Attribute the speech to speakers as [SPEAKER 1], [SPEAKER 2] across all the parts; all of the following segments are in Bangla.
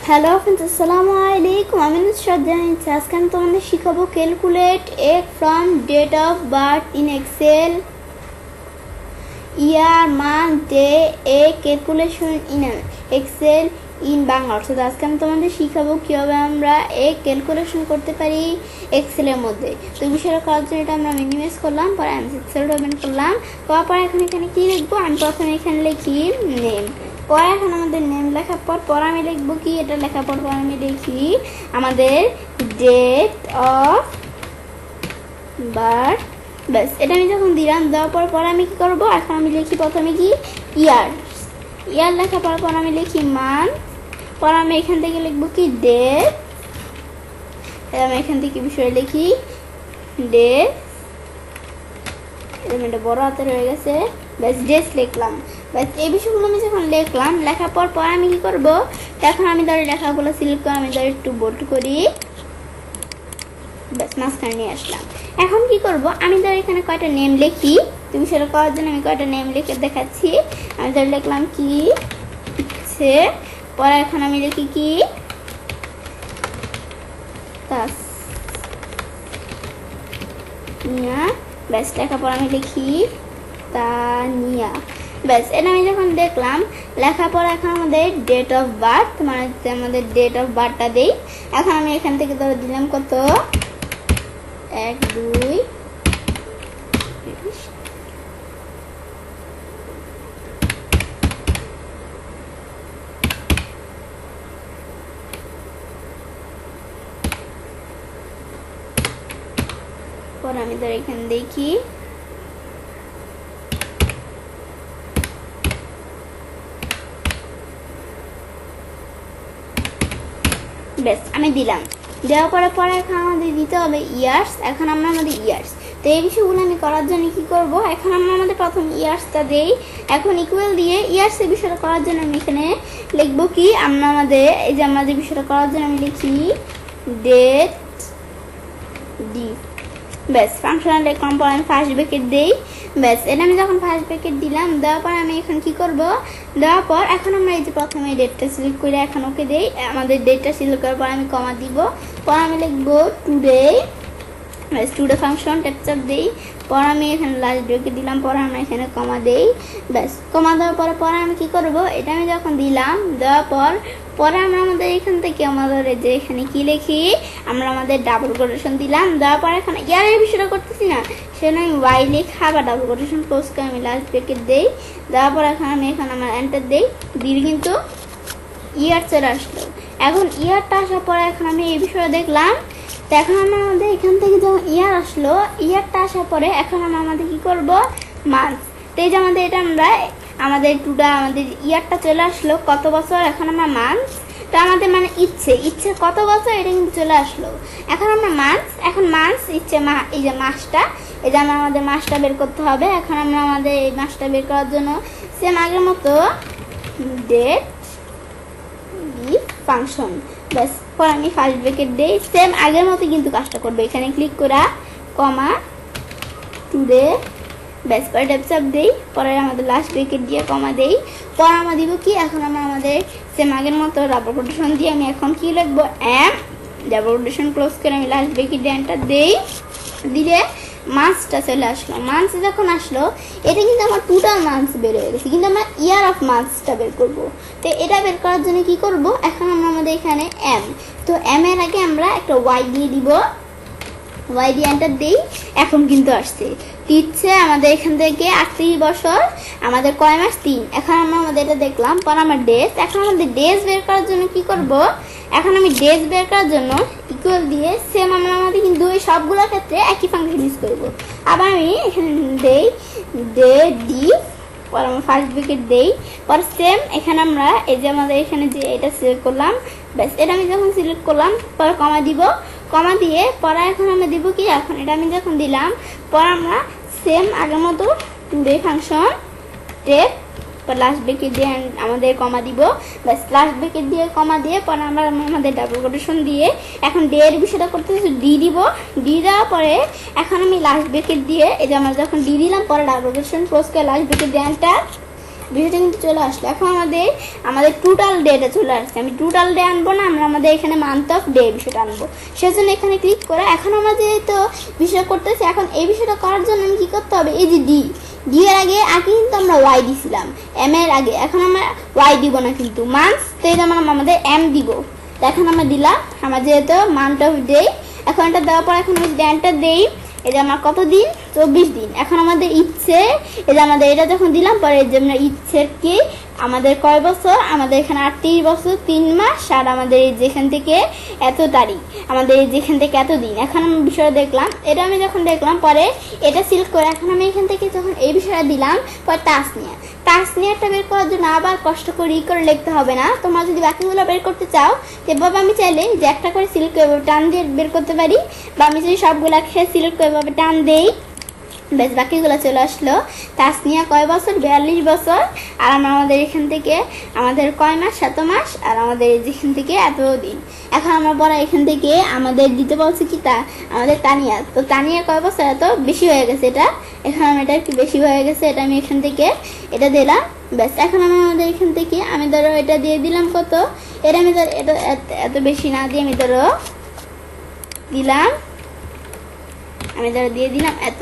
[SPEAKER 1] হ্যালো ফ্রেন্ডস, আসসালামু আলাইকুম। আমি নুসরাত জানিয়েছি আজকে আমি তোমাদের শিখাবো calculate age from date of birth in Excel, year, month, day age calculation in Excel in Bangla. অর্থাৎ আজকে আমি তোমাদের শিখাবো কীভাবে আমরা এ ক্যালকুলেশন করতে পারি এক্সেলের মধ্যে। তো এই বিষয়টা করার জন্য এটা আমরা মিনিমাইজ করলাম, পরে আমি এক্সেল ওপেন করলাম, করার পর এখানে কী লিখবো, আমি প্রথমে এখানে লিখি নেম। পরে এখন আমাদের নেম লেখার পর আমি লিখবো কি, এটা লেখার পর আমি লিখি আমাদের ডেট অফ বার্থ। ব্যাস, এটা আমি যখন দিলাম, দেওয়ার পর আমি কি করবো, এখন আমি লিখি প্রথমে কি ইয়ার লেখার পর আমি লিখি মান্থ, পর আমি এখান থেকে লিখবো কি ডেট, আমি এখান থেকে বিষয় লিখি ডে, এটা বড় হাতের হয়ে গেছে। ব্যাস, ডেস লিখলাম। ব্যাস, এই বিষয়গুলো আমি যখন লিখলাম, লেখার পর আমি কি করব, এখন আমি ধরে লেখাগুলো সিলেক্ট করে আমি ধরে একটু বোল্ড করি, ব্যাস মাঝখানে নিয়ে আসলাম। এখন কি করব, আমি ধরে এখানে কয়টা নেম লিখি, তুমি সেটা করার জন্য আমি কয়টা নেম লিখে দেখাচ্ছি। আমি ধরে লিখলাম কি ইচ্ছে, পরে এখন আমি লিখি কি তাসনিয়া। ব্যাস, লেখার পর আমি লিখি তানিয়া। ব্যাস, এটা আমি যখন দেখলাম, লেখার পর এখন আমাদের ডেট অফ বার্থ, মানে আমাদের ডেট অফ বার্থটা দেই। এখন আমি এখান থেকে ধরে দিলাম কত, 1 2 পর আমি ধরে এখানে দেখি বেশ, আমি দিলাম। দেওয়ার পরে এখন আমাদের দিতে হবে ইয়ার্স। এখন আমরা আমাদের ইয়ার্স, তো এই বিষয়গুলো আমি করার জন্য কি করব, এখন আমরা আমাদের প্রথম ইয়ার্সটা দেই। এখন ইকুয়াল দিয়ে ইয়ার্সের বিষয়টা করার জন্য আমি এখানে লিখবো কি, আমরা আমাদের এই যে আমাদের বিষয়টা করার জন্য আমি লিখি ডেট ডি। ব্যাস, ফাংশনাল লিখলাম, পরে আমি ফার্স্ট ব্র্যাকেট দেই। ব্যাস, এটা আমি যখন ফার্স্ট ব্র্যাকেট দিলাম, দেওয়ার পর আমি এখন কি করব, দেওয়ার পর এখন আমরা এই যে প্রথমে ডেটটা সিলেক্ট করে এখন ওকে দেই। আমাদের ডেটটা সিলেক্ট করার পর আমি কমা দিব, পর আমি লিখবো টুডে। ব্যাস, টুডে ফাংশন ট্যাপচাপ দেই, পর আমি এখানে লাস্ট ব্রেকে দিলাম, পরে আমরা এখানে কমা দেই। ব্যাস, কমা দেওয়ার পরে আমি কি করব, এটা আমি যখন দিলাম, দেওয়ার পরে আমরা আমাদের এখান থেকে আমাদের যে এখানে কি লিখি, আমরা আমাদের ডাবল কোটেশন দিলাম। দেওয়ার পর এখন ইয়ারের বিষয়টা করতেছি না, সেখানে আমি ওয়াই লেখা বা ডাবল কোটেশন ক্লোজ করে আমি লাস্ট ব্রেকেট দেই। দেওয়ার পর এখন আমি এখানে আমার এন্টার দেই, দিলে কিন্তু ইয়ার চলে আসলো। এখন ইয়ারটা আসার পরে এখন আমি এই বিষয়টা দেখলাম। তো এখন আমরা আমাদের এখান থেকে যখন ইয়ার আসলো, ইয়ারটা আসার পরে এখন আমরা আমাদের কি করব, মান্থ। তো এই যে আমাদের এটা আমরা আমাদের আমাদের ইয়ারটা চলে আসলো কত বছর, এখন আমরা মান্থ। তো আমাদের মানে ইচ্ছে কত বছর এটা কিন্তু চলে আসলো। এখন আমরা মান্থ, এখন মান্থ ইচ্ছে এই যে মাসটা, এই যে আমাদের মাসটা বের করতে হবে। এখন আমরা আমাদের এই মাসটা বের করার জন্য সেম আগের মতো ডেট ফাংশন। ব্যাস, পর আমি ফার্স্ট ব্র্যাকেট দেই, সেম আগের মতো কিন্তু কাজটা করবে। এখানে ক্লিক করা কমা টুডে। ব্যাস, পরে ট্যাপচাপ দেই, পরে আমাদের লাস্ট ব্র্যাকেট দিয়ে কমা দেই। পর আমরা দিব কি, এখন আমরা আমাদের সেম আগের মতো ডাবল কোটেশন দিয়ে আমি এখন কি লিখবো, ডাবল কোটেশন ক্লোজ করে আমি লাস্ট ব্র্যাকেট দিয়ে এন্টার দেই। দিলে মান্থসটা চলে আসলো। মান্থস যখন আসলো, এটা কিন্তু আমার টোটাল মান্থস বের হয়ে গেছে, কিন্তু আমরা ইয়ার অফ মান্থসটা বের করব। তো এটা বের করার জন্য কি করব, এখন আমরা আমাদের এখানে তো এম এর আগে আমরা একটা ওয়াই দিয়ে দিব, ওয়াই দিয়ে এন্টার দিই। এখন কিন্তু আসছে দিচ্ছে আমাদের এখান থেকে 38 বছর, আমাদের কয় মাস, 3। এখন আমরা আমাদের এটা দেখলাম, পর আমার ডেজ। এখন আমাদের ডেজ বের করার জন্য কি করব, এখন আমি ডেজ বের করার জন্য ইকুয়াল দিয়ে সেম আমরা আমাদের কিন্তু এই সবগুলোর ক্ষেত্রে একই ফাংশন ইউজ করবো। আবার আমি এখানে দেই ডে ডি, পর আমরা ফার্স্ট ব্র্যাকেট দেই, পর সেম এখানে আমরা এই যে আমাদের এখানে যে এটা সিলেক্ট করলাম। ব্যাস, এটা আমি যখন সিলেক্ট করলাম, পর কমা দিব, কমা দিয়ে পরে এখন আমরা দিব কি, এখন এটা আমি যখন দিলাম, পর আমরা সেম আগের মতো টুডে ফাংশন টেপ, পর লাস্ট ব্র্যাকেট দিয়ে আমাদের কমা দিব। ব্যাস, লাস্ট ব্র্যাকেট দিয়ে কমা দিয়ে পরে আমরা আমাদের ডাবল কোটেশন দিয়ে এখন ডে এর বিষয়টা করতেছি, ডি দিব। ডি দেওয়ার পরে এখন আমি লাস্ট ব্র্যাকেট দিয়ে এই যে আমরা যখন ডি দিলাম, পরে ডাবল কোটেশন ক্লোজ করে লাস্ট ব্র্যাকেট দিয়ে এন্টার বিষয়টা কিন্তু চলে আসলো। এখন আমাদের টোটাল ডেটা চলে আসছে। আমি টোটাল ডে আনবো না, আমরা আমাদের এখানে মান্থ অফ ডে বিষয়টা আনবো। সেজন্য এখানে ক্লিক করে এখন আমরা যেহেতু বিষয় করতেছি, এখন এই বিষয়টা করার জন্য আমি কি করতে হবে, এই যে ডি এর আগে কিন্তু আমরা ওয়াই দিছিলাম, এম এর আগে। এখন আমরা ওয়াই দিব না কিন্তু মান্থস, তো এই যেমন আমাদের এম দিব। এখন আমরা দিলাম আমার যেহেতু মান্থ অফ ডে। এখন এটা দেওয়ার পর এখন এন্টার দেই। এই যে আমার কত দিন, 24 দিন। এখন আমাদের ইচ্ছে, এই যে আমাদের এটা যখন দিলাম পরে যে আমরা ইচ্ছের কি আমাদের কয় বছর, আমাদের এখানে 38 বছর 3 মাস, আর আমাদের এই যেখান থেকে এত তারিখ, আমাদের এই যেখান থেকে এত দিন। এখন আমি বিষয়টা দেখলাম, এটা আমি যখন দেখলাম পরে এটা সিলেক্ট করে এখন আমি এখান থেকে যখন এই বিষয়টা দিলাম পরে টাস্ক নিয়ে বের করার জন্য আবার কষ্ট করে করে লিখতে হবে না। তোমরা যদি বাকিগুলো বের করতে চাও সেভাবে আমি চাইলে যে একটা করে সিলেক্ট করে টান দিয়ে বের করতে পারি, বা আমি যদি সবগুলাকে সিলেক্ট করে এভাবে টান দেই, বেশ বাকিগুলো চলে আসলো। তাসনিয়া কয় বছর, 42 বছর। আর আমাদের এখান থেকে আমাদের কয় মাস, 7 মাস। আর আমাদের যেখান থেকে এত দিন। এখন আমরা বলা এখান থেকে আমাদের দিতে বলছি কি তা আমাদের তানিয়া, তো তানিয়া কয় বছর, এত বেশি হয়ে গেছে এটা। এখন আমি এটা একটু বেশি হয়ে গেছে, এটা আমি এখান থেকে এটা দিলাম। ব্যাস এখন আমি আমাদের এখান থেকে আমি ধরো এটা দিয়ে দিলাম কত, এটা আমি ধরো এটা এত বেশি না দিয়ে আমি ধরো দিলাম, আমি ধরো দিয়ে দিলাম এত,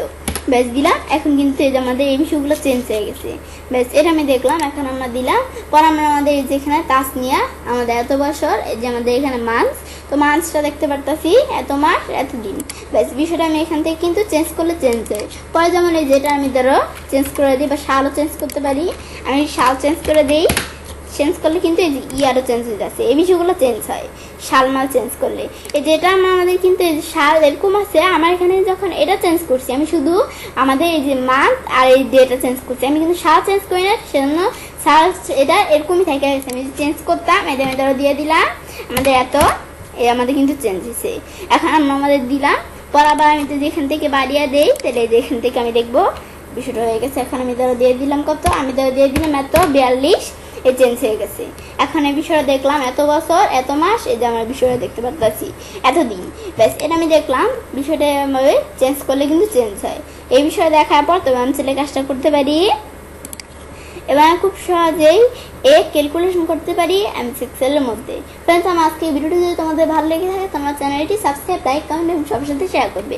[SPEAKER 1] ব্যাস দিলাম। এখন কিন্তু এই যে আমাদের এই বিষয়গুলো চেঞ্জ হয়ে গেছে। ব্যাস এটা আমি দেখলাম, এখন আমরা দিলাম। পর আমরা আমাদের যেখানে তাসনিয়া আমাদের এত বছর, এই যে আমাদের এখানে মান্থস, তো মান্থসটা দেখতে পারতাছি এত মাস এত দিন। ব্যাস বিষয়টা আমি এখান থেকে কিন্তু চেঞ্জ করলে চেঞ্জ হয়। পরে যেমন এই যেটা আমি ধরো চেঞ্জ করে দিই, বা সালও চেঞ্জ করতে পারি, আমি সাল চেঞ্জ করে দিই। চেঞ্জ করলে কিন্তু এই যে ইয়ারও চেঞ্জ হয়ে যাচ্ছে, এই বিষয়গুলো চেঞ্জ হয় সালমাল চেঞ্জ করলে। এই যেটা আমাদের কিন্তু এই যে সাল এরকম আছে, আমার এখানে যখন এটা চেঞ্জ করছি আমি শুধু আমাদের এই যে মান্থ আর এই ডেটা চেঞ্জ করছি, আমি কিন্তু সাল চেঞ্জ করি না। সেজন্য সাল এটা এরকমই থেকে গেছে। আমি চেঞ্জ করতাম, এটা আমি ধরো দিয়ে দিলাম আমাদের এত, এই আমাদের কিন্তু চেঞ্জ হয়েছে। এখন আমরা আমাদের দিলাম, পর আবার আমি তো যেখান থেকে বাড়িয়ে দেই, তাহলে যেখান থেকে আমি দেখবো বিষয়টা হয়ে গেছে। এখন আমি ধরো দিয়ে দিলাম কত, আমি ধরো দিয়ে দিলাম এত 42, এই চেঞ্জ হয়ে গেছে। এখন এই বিষয়টা দেখলাম এত বছর এত মাস, এই যে আমার বিষয়টা দেখতে পাচ্ছি এত দিন। ব্যাস এটা আমি দেখলাম, বিষয়টা আমি চেঞ্জ করলে কিন্তু চেঞ্জ হয়। এই বিষয়টা দেখার পর তবে আমি ছেলে কাজটা করতে পারি, এবং খুব সহজেই ক্যালকুলেশন করতে পারি এমএস এক্সেলের মধ্যে। ফ্রেন্ডস, আমার আজকে ভিডিওটি যদি তোমাদের ভালো লেগে থাকে তোমরা চ্যানেলটি সাবস্ক্রাইব, লাইক, কমেন্ট এবং সবার সাথে শেয়ার করবে।